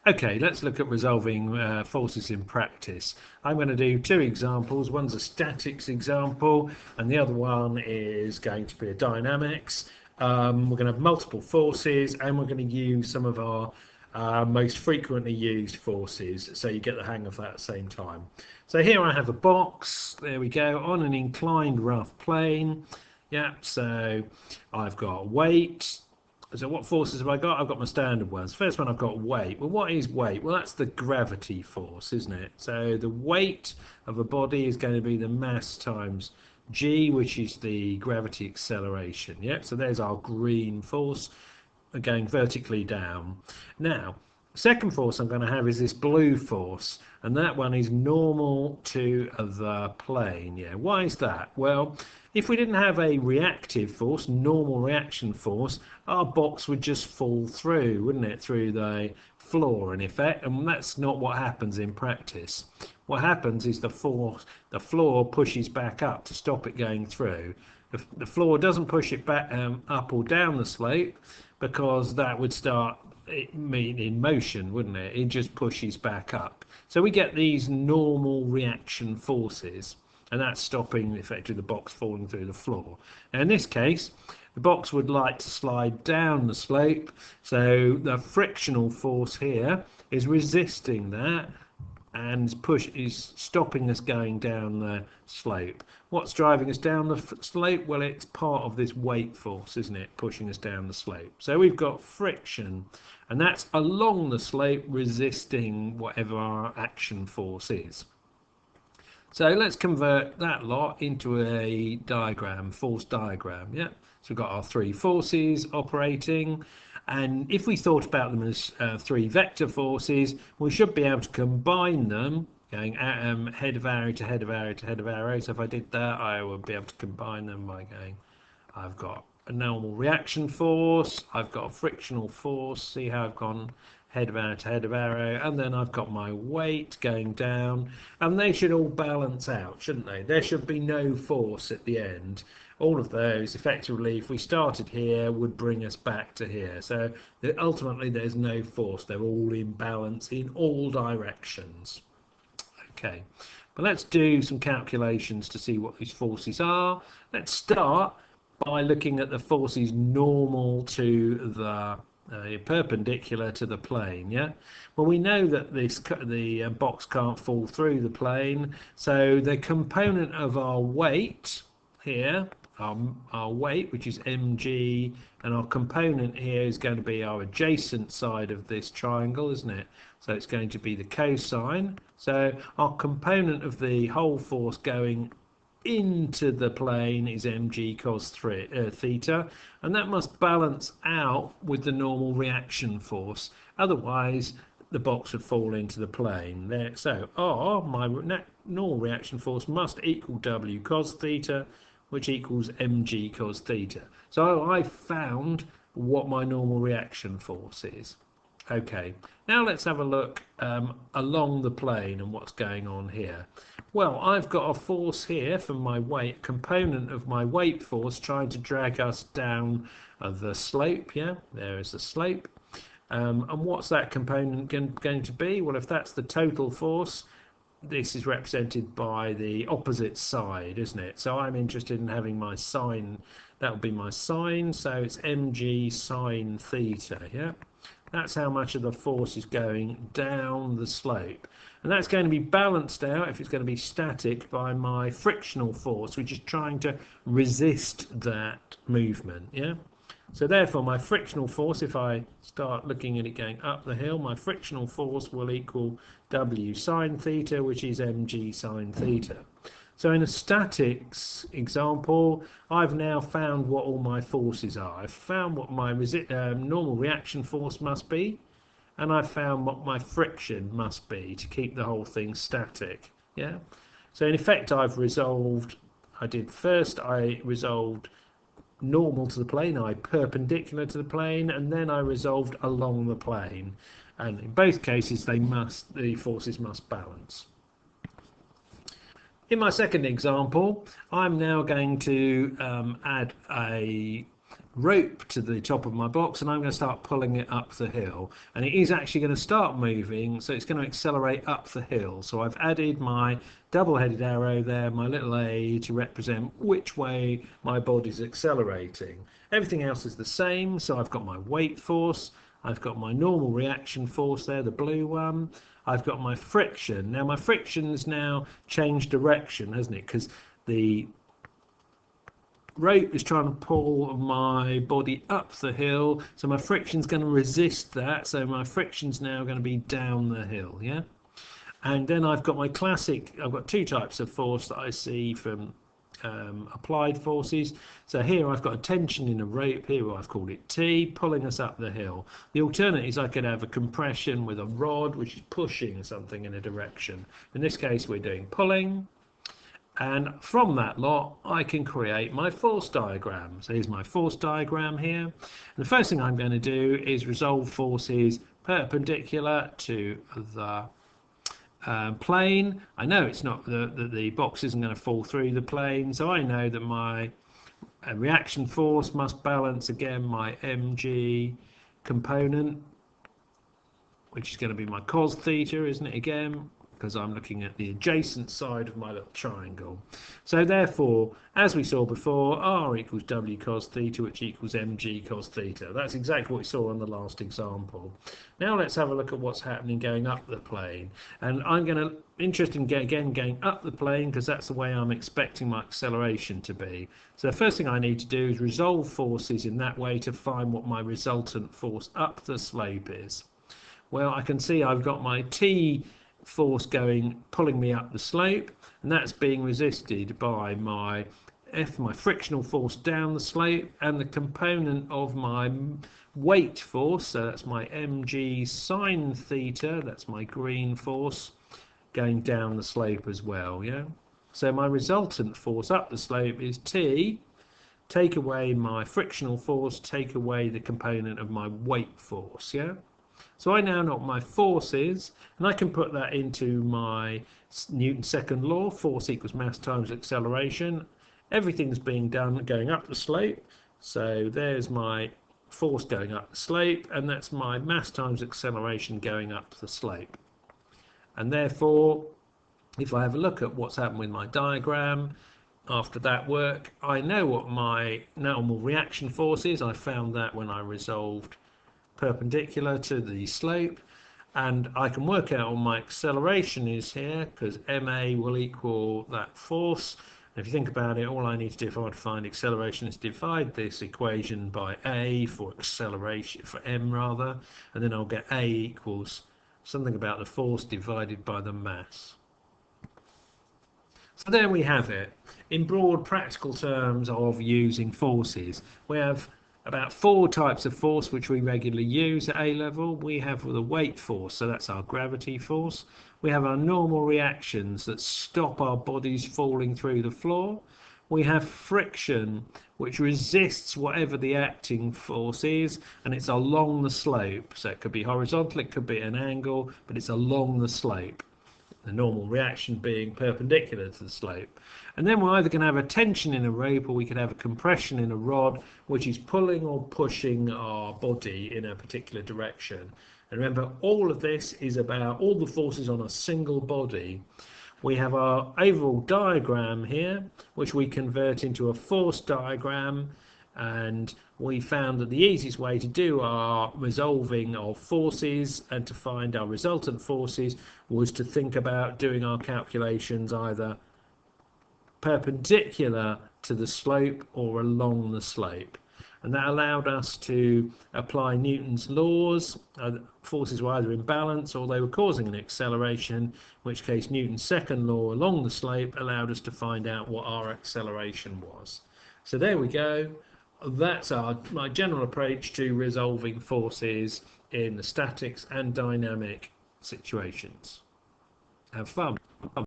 Okay, let's look at resolving forces in practice. I'm going to do two examples. One's a statics example and the other one is going to be a dynamics. We're going to have multiple forces and we're going to use some of our most frequently used forces, so you get the hang of that at the same time. So here I have a box, there we go, on an inclined rough plane. Yeah, so I've got weight. So what forces have I got? I've got my standard ones. First one, I've got weight. Well, what is weight? Well, that's the gravity force, isn't it? So the weight of a body is going to be the mass times g, which is the gravity acceleration. Yeah, so there's our green force going vertically down. Now, second force I'm going to have is this blue force, and that one is normal to the plane. Yeah, why is that? Well, if we didn't have a reactive force, normal reaction force, our box would just fall through, wouldn't it, through the floor in effect, and that's not what happens in practice. What happens is the floor pushes back up to stop it going through. The floor doesn't push it back up or down the slope, because that would start it in motion, wouldn't it? It just pushes back up. So we get these normal reaction forces, and that's stopping effectively the box falling through the floor. Now in this case, the box would like to slide down the slope, so the frictional force here is resisting that and is stopping us going down the slope. What's driving us down the slope? Well, it's part of this weight force, isn't it, pushing us down the slope. So we've got friction, and that's along the slope resisting whatever our action force is. So let's convert that lot into a diagram, force diagram. Yeah, so we've got our three forces operating, and if we thought about them as three vector forces, we should be able to combine them, going head of arrow to head of arrow to head of arrow. So if I did that, I would be able to combine them by going, I've got a normal reaction force, I've got a frictional force, see how I've gone head of arrow to head of arrow, and then I've got my weight going down, and they should all balance out, shouldn't they? There should be no force at the end. All of those effectively, if we started here, would bring us back to here. So ultimately there's no force, they're all in balance in all directions. Okay, but let's do some calculations to see what these forces are. Let's start by looking at the forces normal to the perpendicular to the plane. Yeah, well, we know that the box can't fall through the plane, so the component of our weight here, our weight, which is mg, and our component here is going to be our adjacent side of this triangle, isn't it? So it's going to be the cosine. So our component of the whole force going into the plane is mg cos theta, and that must balance out with the normal reaction force, otherwise the box would fall into the plane there. So R, my normal reaction force, must equal W cos theta, which equals mg cos theta. So I found what my normal reaction force is. Okay, now let's have a look along the plane and what's going on here. Well, I've got a force here from my weight, component of my weight force, trying to drag us down the slope. Yeah, there is the slope. And what's that component going to be? Well, if that's the total force, this is represented by the opposite side, isn't it? So I'm interested in having my sine, that would be my sine, so it's mg sine theta. Yeah, that's how much of the force is going down the slope, and that's going to be balanced out, if it's going to be static, by my frictional force, which is trying to resist that movement. Yeah, so therefore my frictional force, if I start looking at it going up the hill, my frictional force will equal W sine theta, which is mg sine theta. So in a statics example, I've now found what all my forces are. I've found what my normal reaction force must be, and I've found what my friction must be to keep the whole thing static. Yeah. So in effect, I resolved normal to the plane, perpendicular to the plane, and then I resolved along the plane. And in both cases, the forces must balance. In my second example, I'm now going to add a rope to the top of my box, and I'm going to start pulling it up the hill, and it is actually going to start moving, so it's going to accelerate up the hill. So I've added my double-headed arrow there, my little a, to represent which way my body's accelerating. Everything else is the same, so I've got my weight force, I've got my normal reaction force there, the blue one, I've got my friction. Now my friction's now changed direction, hasn't it, because the rope is trying to pull my body up the hill, so my friction's going to resist that, so my friction's now going to be down the hill, yeah. And then I've got my classic, I've got two types of force that I see from applied forces. So here I've got a tension in a rope, here I've called it T, pulling us up the hill. The alternative is I could have a compression with a rod which is pushing something in a direction. In this case we're doing pulling. And from that lot, I can create my force diagram. So here's my force diagram here. And the first thing I'm going to do is resolve forces perpendicular to the plane. I know it's not the box isn't going to fall through the plane, so I know that my reaction force must balance again my mg component, which is going to be my cos theta, isn't it, again, because I'm looking at the adjacent side of my little triangle. So therefore, as we saw before, R equals W cos theta, which equals mg cos theta. That's exactly what we saw on the last example. Now let's have a look at what's happening going up the plane. And I'm interested in again going up the plane because that's the way I'm expecting my acceleration to be. So the first thing I need to do is resolve forces in that way to find what my resultant force up the slope is. Well, I can see I've got my T force pulling me up the slope, and that's being resisted by my F, my frictional force down the slope, and the component of my weight force, so that's my mg sine theta, that's my green force, going down the slope as well, yeah? So my resultant force up the slope is T, take away my frictional force, take away the component of my weight force, yeah? So I now know what my force is, and I can put that into my Newton's second law, force equals mass times acceleration. Everything's being done going up the slope, so there's my force going up the slope, and that's my mass times acceleration going up the slope. And therefore, if I have a look at what's happened with my diagram after that work, I know what my normal reaction force is. I found that when I resolved perpendicular to the slope, and I can work out what my acceleration is here, because ma will equal that force. And if you think about it, all I need to do if I want to find acceleration is divide this equation by a for acceleration, for m rather, and then I'll get a equals something about the force divided by the mass. So there we have it. In broad practical terms of using forces, we have about 4 types of force which we regularly use at A level. We have the weight force, so that's our gravity force. We have our normal reactions that stop our bodies falling through the floor. We have friction, which resists whatever the acting force is, and it's along the slope. So it could be horizontal, it could be at an angle, but it's along the slope. The normal reaction being perpendicular to the slope. And then we're either going to have a tension in a rope, or we could have a compression in a rod, which is pulling or pushing our body in a particular direction. And remember, all of this is about all the forces on a single body. We have our overall diagram here, which we convert into a force diagram, and we found that the easiest way to do our resolving of forces and to find our resultant forces was to think about doing our calculations either perpendicular to the slope or along the slope. And that allowed us to apply Newton's laws. Forces were either in balance or they were causing an acceleration, in which case Newton's second law along the slope allowed us to find out what our acceleration was. So there we go. That's my general approach to resolving forces in the statics and dynamic situations. Have fun.